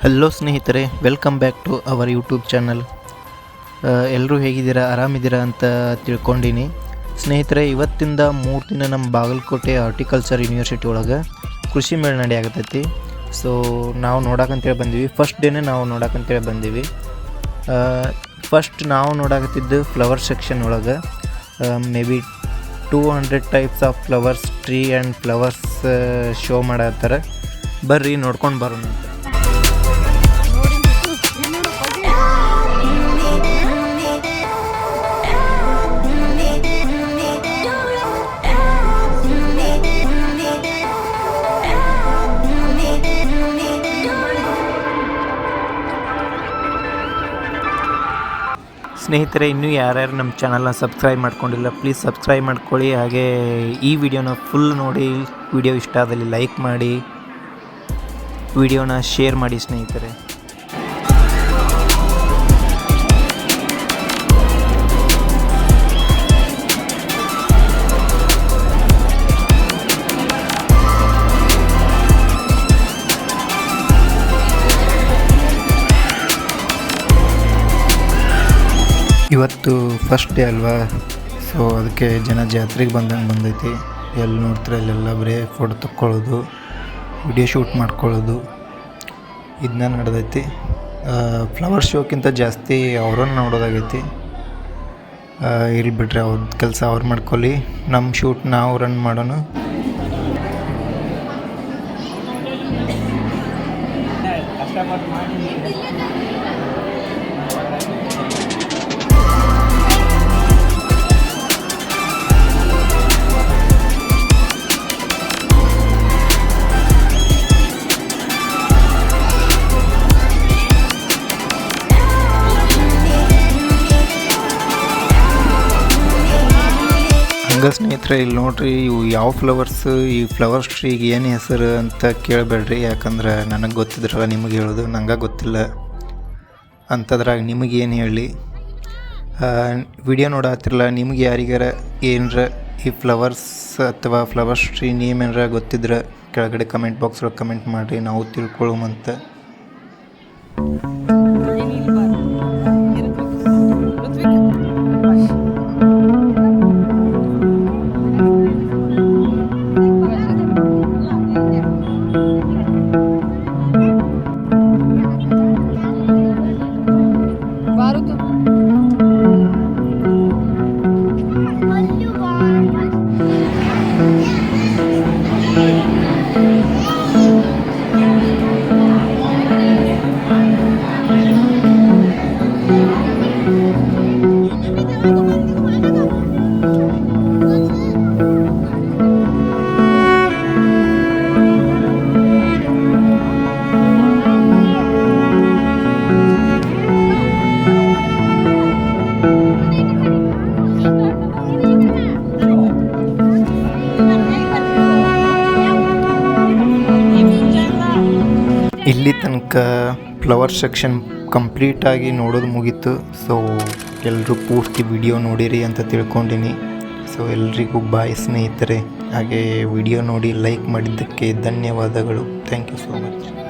Hello ಸ್ನೇಹಿತರೆ, welcome back to our YouTube channel. ಎಲ್ಲರೂ ಹೇಗಿದ್ದೀರಾ, ಆರಾಮಿದ್ದೀರಾ ಅಂತ ತಿಳ್ಕೊಂಡಿನಿ. ಸ್ನೇಹಿತರೆ, ಇವತ್ತಿಂದ 3 ದಿನ ನಮ್ಮ ಬಾಗಲಕೋಟೆ ಹಾರ್ಟಿಕಲ್ಚರ್ ಯೂನಿವರ್ಸಿಟಿ ಒಳಗೆ ಕೃಷಿ ಮೇಳ ನಡೆಯಾಗತ್ತೈತಿ. ಸೊ ನಾವು ನೋಡೋಕ್ಕಂತೇಳಿ ಬಂದೀವಿ. ಫಸ್ಟ್ ಡೇನೇ ನಾವು ನೋಡೋಕ್ಕಂತೇಳಿ ಬಂದೀವಿ. ಫಸ್ಟ್ ನಾವು ನೋಡಾಕತ್ತಿದ್ದು ಫ್ಲವರ್ ಸೆಕ್ಷನ್ ಒಳಗೆ maybe 200 types of flowers, tree and flowers show ಮಾಡತ್ತಾರೆ. ಬರ್ರಿ ನೋಡ್ಕೊಂಡು ಬರೋಣ ಅಂತ. ಸ್ನೇಹಿತರೆ, ಇನ್ನೂ ಯಾರ್ಯಾರು ನಮ್ಮ ಚಾನಲ್ನ ಸಬ್ಸ್ಕ್ರೈಬ್ ಮಾಡ್ಕೊಂಡಿಲ್ಲ, ಪ್ಲೀಸ್ ಸಬ್ಸ್ಕ್ರೈಬ್ ಮಾಡ್ಕೊಳ್ಳಿ. ಹಾಗೆ ಈ ವಿಡಿಯೋನ ಫುಲ್ ನೋಡಿ, ವಿಡಿಯೋ ಇಷ್ಟ ಆದಲ್ಲಿ ಲೈಕ್ ಮಾಡಿ, ವಿಡಿಯೋನ ಶೇರ್ ಮಾಡಿ ಸ್ನೇಹಿತರೆ. ಇವತ್ತು ಫಸ್ಟ್ ಡೇ ಅಲ್ವಾ, ಸೊ ಅದಕ್ಕೆ ಜನ ಜಾತ್ರೆಗೆ ಬಂದೈತಿ. ಎಲ್ಲಿ ನೋಡ್ತಾರೆ ಅಲ್ಲೆಲ್ಲ ಬರೀ ಫೋಟೋ ತಕ್ಕೊಳ್ಳೋದು, ವಿಡಿಯೋ ಶೂಟ್ ಮಾಡ್ಕೊಳ್ಳೋದು ಇದನ್ನ ನಡೆದೈತಿ. ಫ್ಲವರ್ ಶೋಕ್ಕಿಂತ ಜಾಸ್ತಿ ಅವ್ರನ್ನ ನೋಡೋದಾಗೈತಿ. ಇಲ್ಲಿ ಬಿಡ್ರಿ, ಅವ್ರ ಕೆಲಸ ಅವ್ರು ಮಾಡ್ಕೊಳ್ಳಿ, ನಮ್ಮ ಶೂಟ್ ನಾವು ರನ್ ಮಾಡೋಣ. ಸ್ನೇಹಿತರೆ, ಇಲ್ಲಿ ನೋಡ್ರಿ, ಇವು ಯಾವ ಫ್ಲವರ್ಸ್, ಈ ಫ್ಲವರ್ಸ್ ಟ್ರೀಗೆ ಏನು ಹೆಸರು ಅಂತ ಕೇಳಬೇಡ್ರಿ. ಯಾಕಂದ್ರೆ ನನಗೆ ಗೊತ್ತಿದ್ರಲ್ಲ ನಿಮಗೆ ಹೇಳೋದು, ನಂಗೆ ಗೊತ್ತಿಲ್ಲ ಅಂಥದ್ರಾಗ ನಿಮಗೇನು ಹೇಳಿ. ವಿಡಿಯೋ ನೋಡತ್ತಿರಲ್ಲ, ನಿಮ್ಗೆ ಯಾರಿಗಾರ ಏನರ ಈ ಫ್ಲವರ್ಸ್ ಅಥವಾ ಫ್ಲವರ್ಸ್ ಟ್ರೀ ನೇಮ್ ಏನಾರ ಗೊತ್ತಿದ್ರೆ ಕೆಳಗಡೆ ಕಮೆಂಟ್ ಬಾಕ್ಸ್ ಒಳಗೆ ಕಮೆಂಟ್ ಮಾಡಿರಿ, ನಾವು ತಿಳ್ಕೊಳ್ಳೋಮಂತ. ಇಲ್ಲಿ ತನಕ ಫ್ಲವರ್ ಸೆಕ್ಷನ್ ಕಂಪ್ಲೀಟಾಗಿ ನೋಡೋದು ಮುಗೀತು. ಸೊ ಎಲ್ಲರೂ ಪೂರ್ತಿ ವಿಡಿಯೋ ನೋಡಿರಿ ಅಂತ ತಿಳ್ಕೊಂಡಿನಿ. ಸೊ ಎಲ್ರಿಗೂ ಬಾಯ್ ಸ್ನೇಹಿತರೆ. ಹಾಗೆ ವಿಡಿಯೋ ನೋಡಿ ಲೈಕ್ ಮಾಡಿದ್ದಕ್ಕೆ ಧನ್ಯವಾದಗಳು. Thank you so much.